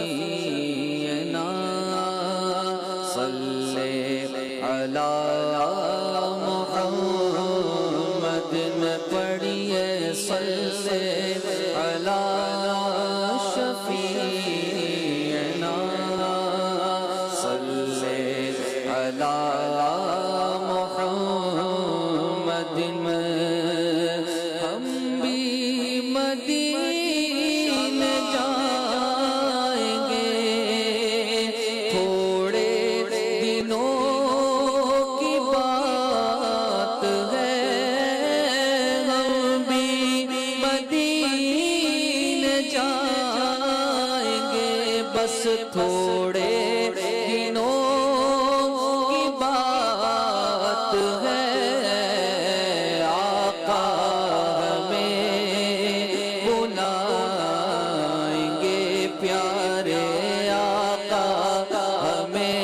شفیعنا صلی علی محمد میں پڑھیے صلی علی شفیعنا صلی علی محمد میں ہم بھی مدینے جائیں گے تھوڑے دنوں کی بات ہے ہم بھی مدینے جائیں گے بس تھوڑے دنوں کی بات ہے آقا ہمیں بلائیں گے پیارے آقا ہمیں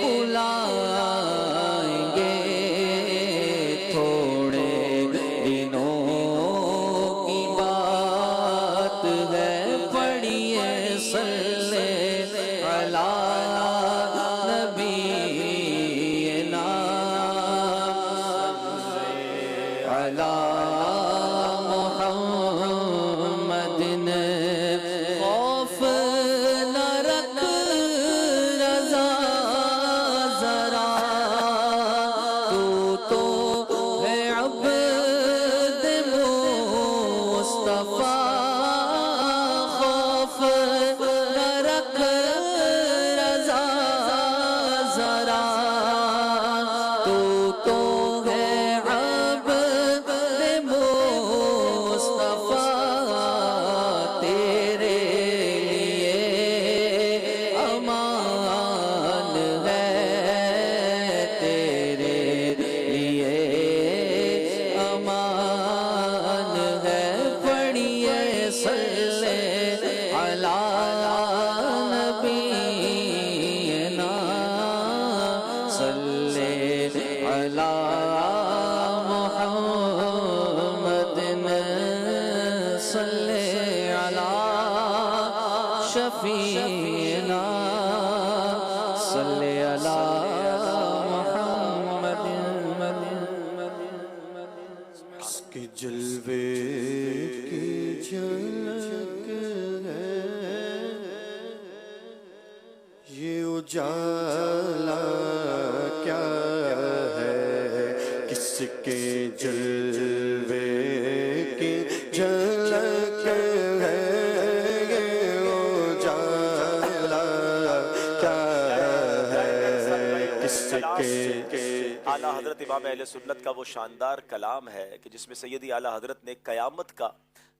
بلائیں گے تھوڑے دنوں کی بات ہے پڑھیے صلی علی نبینا علی محمد خوف نہ رکھ رضا ذرا تو ہے عبد مصطفیٰ خوف نہ رکھ رضا ذرا تو ہے عبد مصطفیٰ تیرے لیے امان ہے تیرے لیے امان ہے پڑھیے صلی علی نبینا صلی علی محمد صلی علی شفیعنا صلی علی محمد اس کے جلوے کی جھلک ہے یہ اجالا کیا ہے کس کے جلوے کی جھلک ہے یہ اجالا کیا ہے کس کے اعلیٰ حضرت امام اہل سنت کا وہ شاندار کلام ہے کہ جس میں سیدی اعلیٰ حضرت نے قیامت کا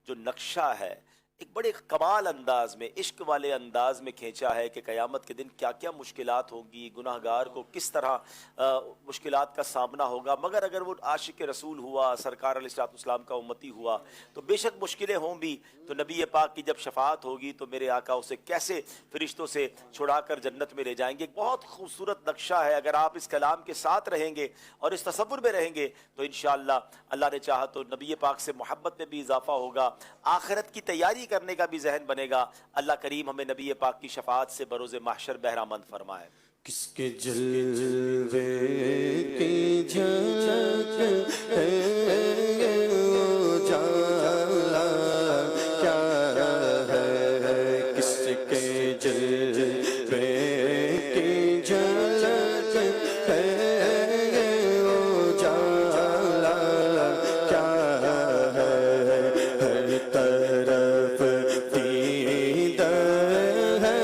جو نقشہ ہے ایک بڑے کمال انداز میں عشق والے انداز میں کھینچا ہے کہ قیامت کے دن کیا کیا مشکلات ہوں گی گناہگار کو کس طرح مشکلات کا سامنا ہوگا مگر اگر وہ عاشق رسول ہوا سرکار علیہ السلام کا امتی ہوا تو بے شک مشکلیں ہوں بھی تو نبی پاک کی جب شفاعت ہوگی تو میرے آقا اسے کیسے فرشتوں سے چھڑا کر جنت میں لے جائیں گے ایک بہت خوبصورت نقشہ ہے اگر آپ اس کلام کے ساتھ رہیں گے اور اس تصور میں رہیں گے تو انشاءاللہ اللہ نے چاہا تو نبی پاک سے محبت میں بھی اضافہ ہوگا آخرت کی تیاری کرنے کا بھی ذہن بنے گا اللہ کریم ہمیں نبی پاک کی شفاعت سے بروز محشر بہرامند فرمائے کس کے جلوے کی جھلک ہے اجالا کیا ہے کس کے جلوے کی جھلک ہے اجالا کیا ہے ہر طرف دیدار ہے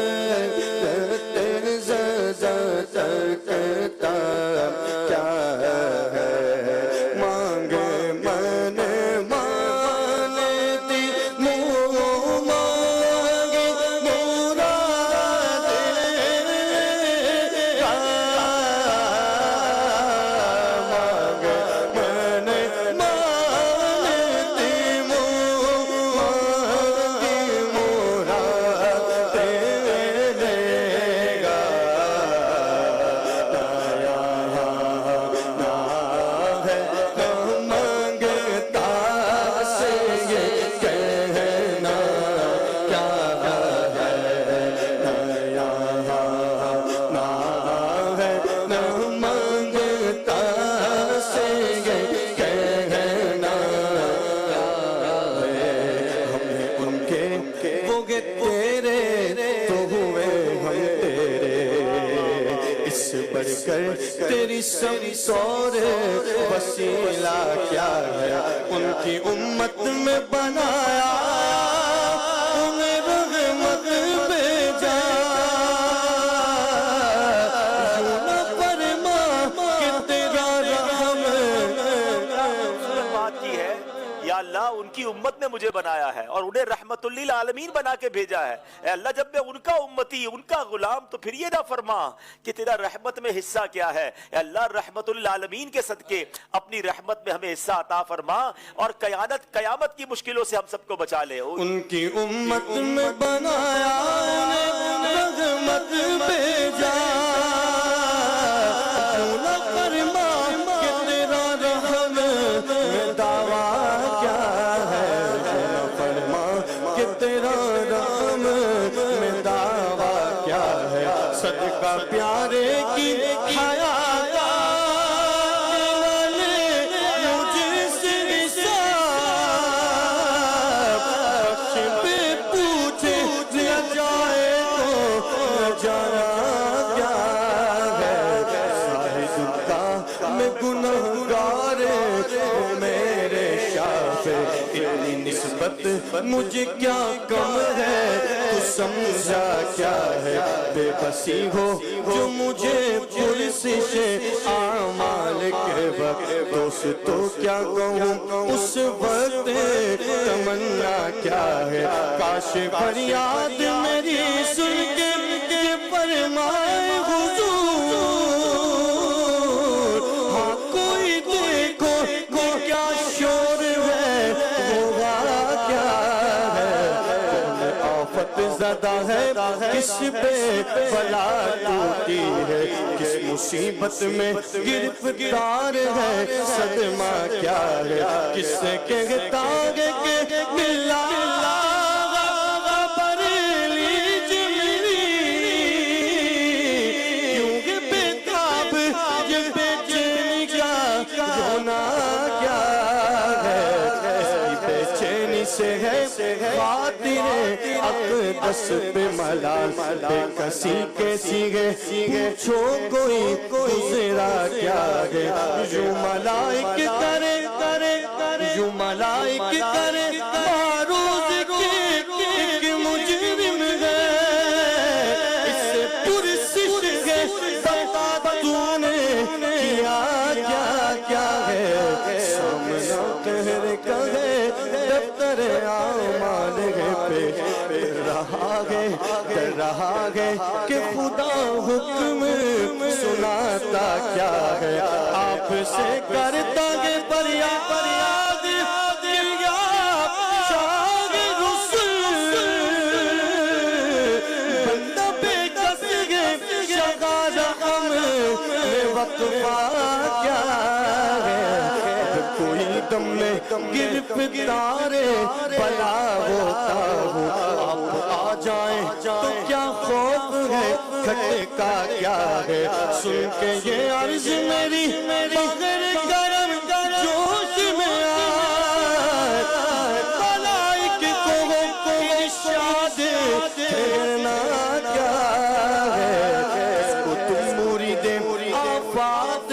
تکتا کیا ہے مانگ گے تیرے تو ہوئے ہم تیرے، اس بڑھ کر تیری شمس اور وسیلہ کیا ہے؟ ان کی امت میں بنایا انہیں رحمت بھیجا، یوں نہ فرما کہ تیرا رحم۔ بات کی ہے یا اللہ ان کی امت نے مجھے بنایا ہے اور انہیں رحمت للعالمین بنا کے بھیجا ہے۔ اے اللہ جب میں ان کا امتی، ان کا غلام، تو پھر یہ نہ فرما کہ تیرا رحمت میں حصہ کیا ہے۔ اے اللہ رحمت للعالمین کے صدقے اپنی رحمت میں ہمیں حصہ عطا فرما اور قیامت کی مشکلوں سے ہم سب کو بچا لے۔ ان کی امت میں بنایا انہیں رحمت بھیجا، یوں نہ فرما کہ تیرا رحم میں دعویٰ کیا ہے، یوں نہ فرما کہ تیرا رحم میں دعویٰ کیا ہے۔ صدقہ پیارے کی حیا کا مجھے سے حساب، بخش پہ پوچھے دیا جائے تو جانا کیا ہے۔ شاہد کا میں گنہگار ہوں میرے شافع، اتنی نسبت مجھے کیا کم ہے، تو سمجھا کیا ہے؟ بے بسی ہو جو مجھے پرسش اعمال کے وقت، دوستو کیا کہوں اس وقت تمنا کیا ہے؟ کاش فریاد میری سن کے فرمائے حضور، ہاں کوئی دیکھو کہ کیا شور ہے، ہوگا کیا ہے؟ کون آفت زدہ ہے، کس پہ بلا ٹوٹی ہے، کس مصیبت میں گرفتار ہے، صدمہ کیا ہے؟ کس سے کہتا ہے کہ ملا بریلی جمری، کیوں یہ بیتاب یہ بے چینی کا رونا کیا ہے؟ اس کی بے چینی سے ہے خاطر اقدس پہ ملال، بے کسی کے سیگے پوچھو کوئی گزرا کیا ہے؟ یوں ملائک کرے یوں ملائک کرے معروض کے ایک مجرم ہے، اس سے پرسش ہے بتا تو نے کیا کیا ہے؟ سامنا قہر کا ہے دفتر اعمال ہے پیش در رہا ہے کہ خدا حکم سناتا کیا ہے؟ آپ سے کرتا ہے فریاد شاہ رسول، بندہ بے کس ہے شگا رحم میں وقفہ کیا ہے؟ کوئی دم میں گرفتار بلا ہوتا ہوں، آپ آ جائیں تو کیا خوف ہے، کھٹکا کیا ہے؟ سن کے یہ عرض میری بغیر کرم جوش میں آئے، ملائک کو ارشاد ٹھہرنا کیا ہے؟ اس کو تم مرید آفات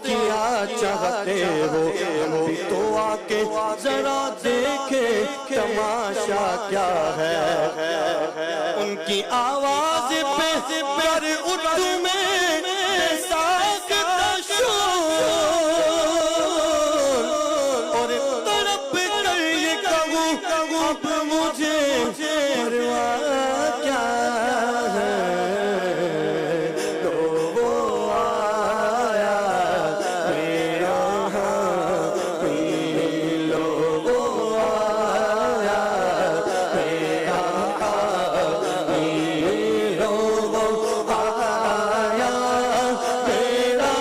کیا چاہتے ہو، ہم بھی تو آ کے ذرا دیکھے تماشا کیا ہے؟ ان کی آواز پہ پر اردو میں ساکتا شور، اور تڑپ کر یہ کہوں اب مجھے پرواہ کیا ہے؟ تو وہ آیا میرا لو، وہ آیا میرا لو، وہ آیا میرا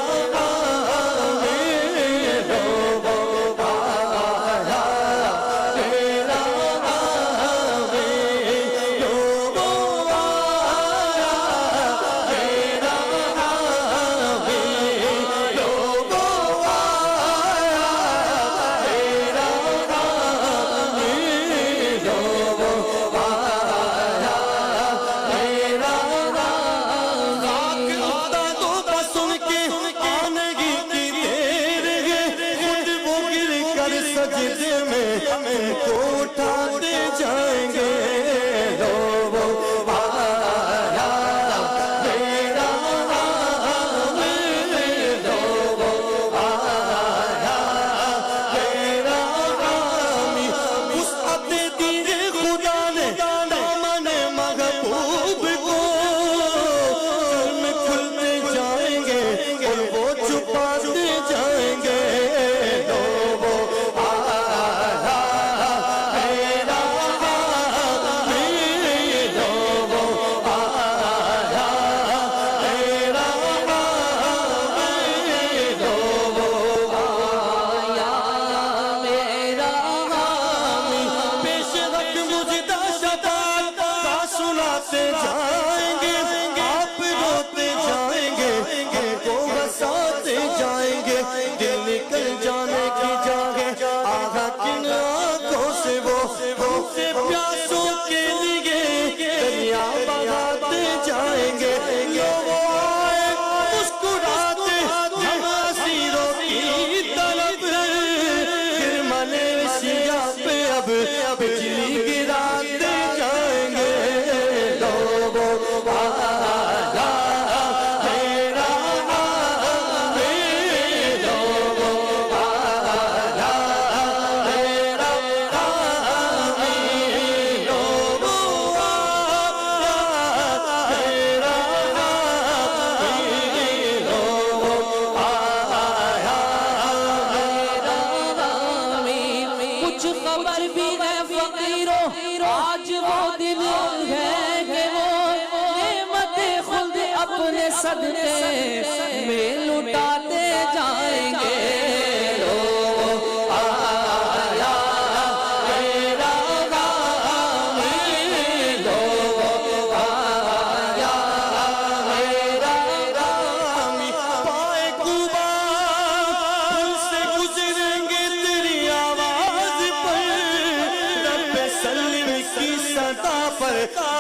وہ دن ہے کہ وہ نعمت خلد اپنے صدقے میں لٹاتے جائیں گے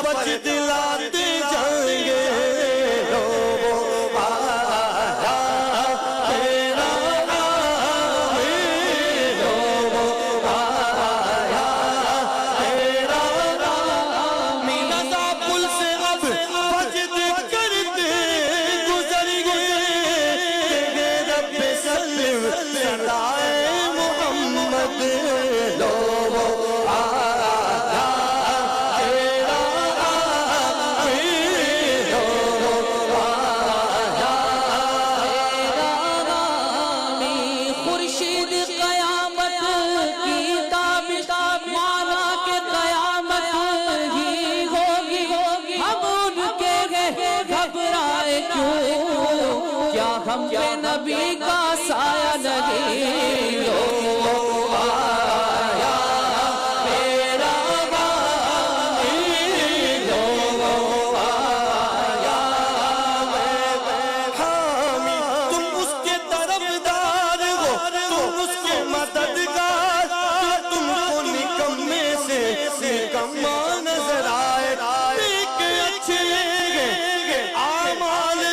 بچ دلاتے جائیں گے پل سے اب بجد کرتے گزر گئے رب سلم صدائے محمد ہم پہ نبی کا سایہ نہیں آیا میرا حامی تم اس کے طرفدار ہو تم اس کے مددگار تم کو نکمے سے نکما نظر آئے اچھے اعمال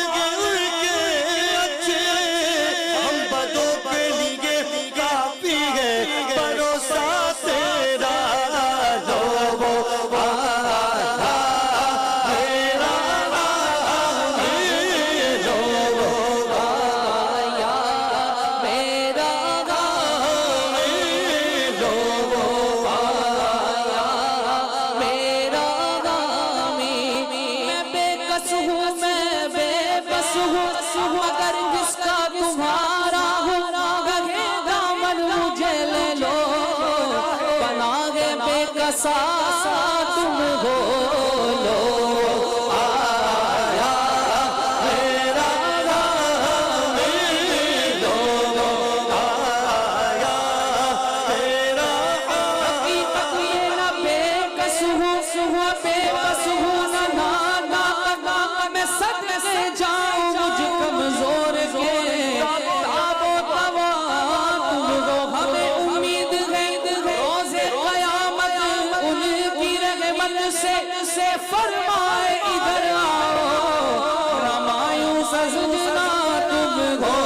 مگر جس کا تمہارا گہے دامن مجھے لے لو پناہ بے کسا تم ہو لو آیا میرا آیا میرا حقیقت یہ نہ بے کس ہوں بے کس ہوں نہ میں صدقے جاؤں مجھ کمزور کے تاب و توا تم ہو ہمیں امید ہے روز قیامت ان کی رحمت سے فرمائے ادھر آؤ رمایوں سجدنا تم ہو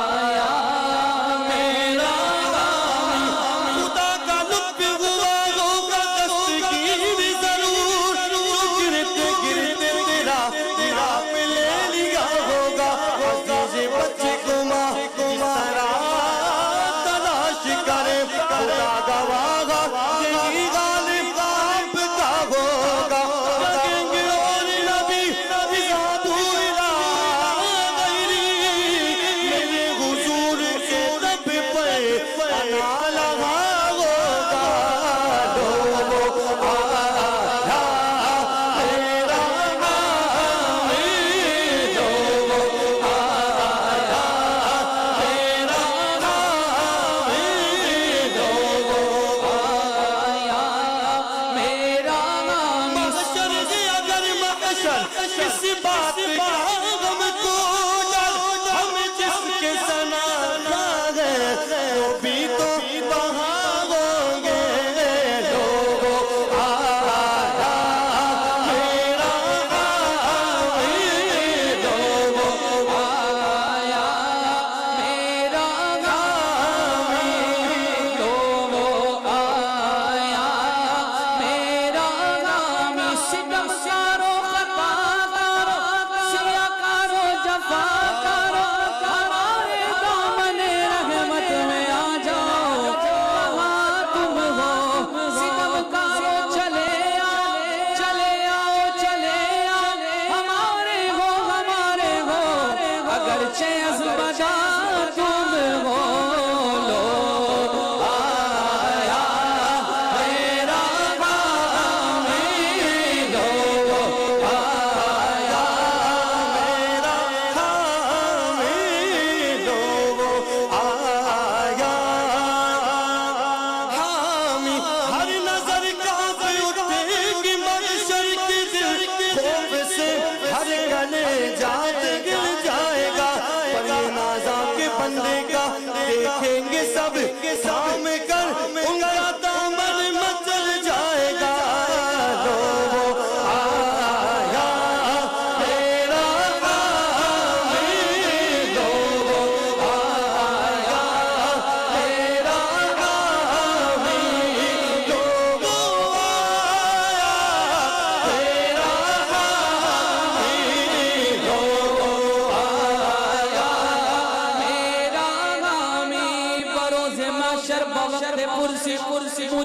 آیا میرا خدا کا لطف ہوا ہوگا دستگیر ضرور شکر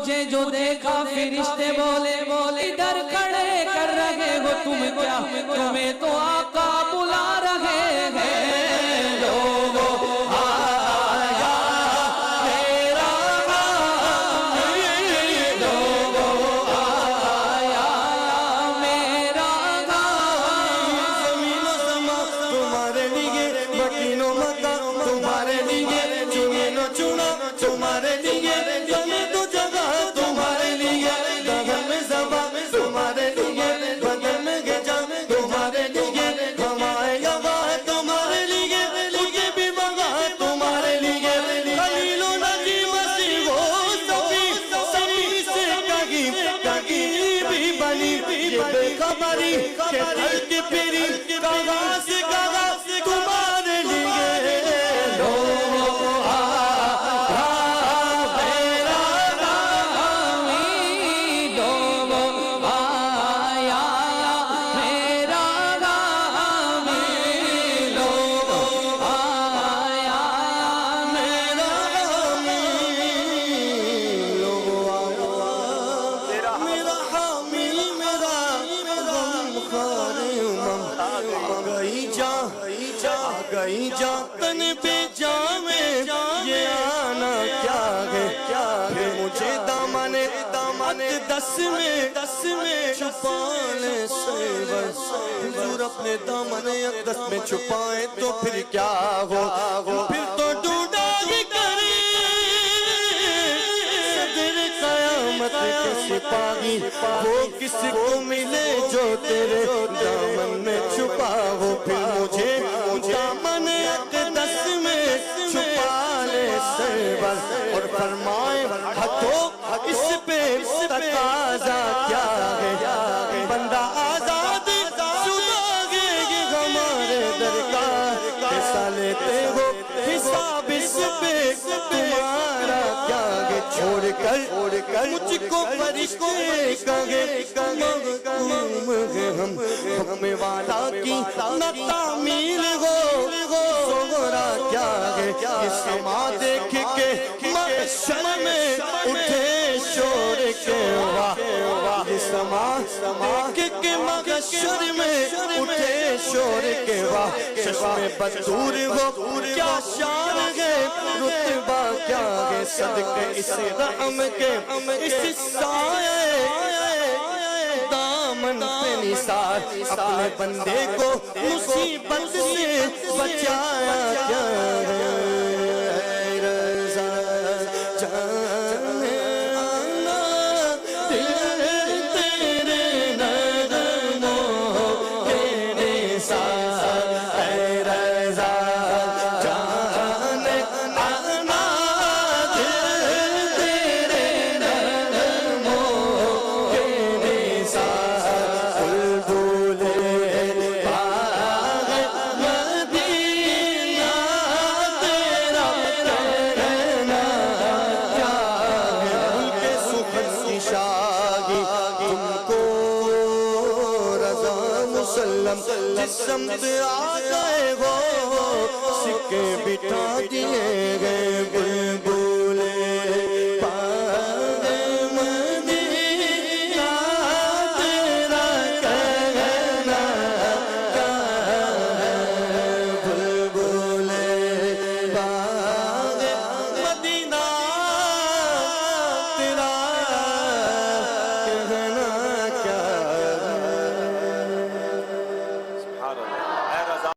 مجھے جو دیکھا فرشتے بولے ادھر کھڑے کر رہے ہو تم کیا تمہیں تو آقا بلا رہے ہیں لوگو آیا میرا غم لوگو آیا میرا غم زمین و سما تمہارے لیے مکین و مکہ تمہارے لیے چنین و چنا تمہارے لیے زمین تو جگہ تمہارے لیے دغن میں زبا تمہارے لیے بدن میں گجا تمہارے لیے ہمائے یوا تمہارے لیے مجھے بھی بگا تمہارے لیے خلیل و نجی مسیح وہ سبھی سے کہیں بھی بنی یہ بے خبری کہ خلق پھری کہاں سے کہاں تمہارے لیے لوگو آیا میرا غم لوگو آیا میرا غم لوگو آیا میرا میرا حامی میرا غم خار امم گئی جا تن پہ جامیں یہ آنا کیا ہے پھر مجھے دامن دس میں چھپا لے سیور حضور اپنے دامن اقدس میں چھپائے تو پھر کیا ہو پھر تو ڈوڈا ہی کرے صدر قیامت کے سپاہی وہ کس کو ملے جو تیرے دامن میں چھپا ہو پھر مجھے دامن اقدس میں چھپا لے سیور اور فرمائے ہتھو اس پہ تقاضا کیا ہے بندہ آزاد شدہ گے یہ ہمارے درکار حصہ لیتے ہو حساب اس پہ تمہارا کیا ہے چھوڑ کر مجھ کو فرشتے کہے مغتوم ہے ہم حکم والا کی نہ تعمیل ہو صغرا کیا ہے یہ سما دیکھ کے محشر میں اٹھے شور کے واہ یہ سما دیکھ کے محشر میں اٹھے شور کے واہ چشم بدور ہو کیا شان ہے رتبہ کیا ہے صدقے اس رحم کے اس سائے دامن پہ نثار اپنے بندے کو مصیبت سے بچایا کیا ہے رضا جانے آنا دل تیرے نغموں کے نثار اے رضا جانے آنا دل تیرے نغموں کے نثار جس سمت آ گئے ہو سکے بٹھا دیے گئے